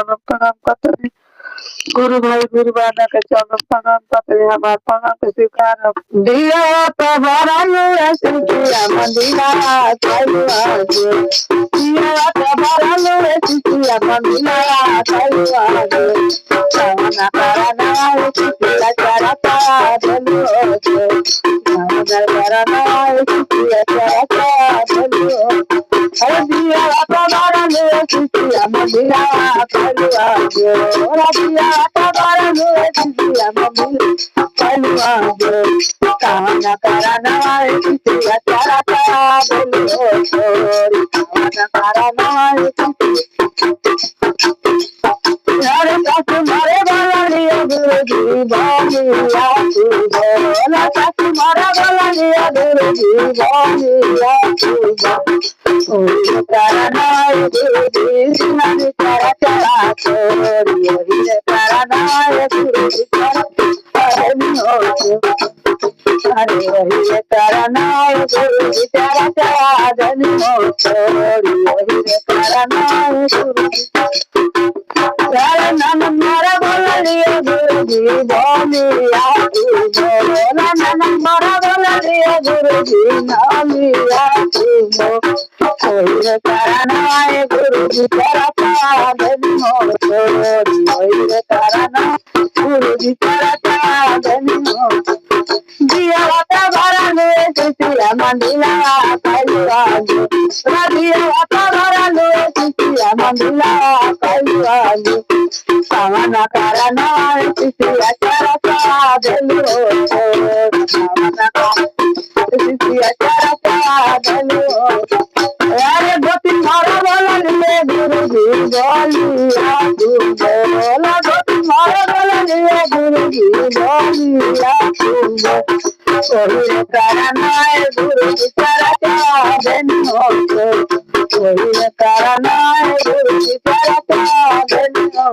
चरण प्रणाम करते गुरु भाई गुरु बाबा के चरण प्रणाम करते हमार प्रणाम के स्वीकार दिया तो भरलू सिकिया मंदिरा कलुआ जो दिया तो भरलू सिकिया मंदिरा कलुआ जो सावना करना सिकिया चरता देलू जो सावना करना सिकिया चरता देलू अरे दिया तो भरलू सिकिया मंदिरा कलुआ जो दिया तो भरलू सिकिया मंदिरा कलुआ जो सावना करना सिकिया चरता देलू छोरी सावना करना यारे सासु मारे बालानिया गुरुजी बानिया तुझे सासु मारा बालानिया गुरुजी बानिया तुझे ओई करना गुरुजी सुनानी करा चला छोरी ओई करना गुरुजी करा अरे नो अरे ओई करना गुरुजी करा चला धनी हो छोरी ओई करना गुरुजी यारे नन मारा बोलिया गुरुजी बोलिया तुझे नन मारा बोलिया गुरुजी नालिया तुझे कोई करना है गुरुजी करता धनी हो छोरी कोई करना गुरुजी करता धनी हो दिया वाता भरा ले सिसिया मंदिला कलुआ जो दिया वाता भरा ले सिसिया मंदिला कलुआ जो सावना करना सिसिया चरता देलू सावना सिसिया चरता देलू अरे गोती मारा बोलिए गुरुजी बोलिया तुझे गोती मारा बोलिए गुरुजी बोलिया तुझे कोई करना गुरुजी चरता देनी हो कोई करना गुरुजी चरता देनी हो।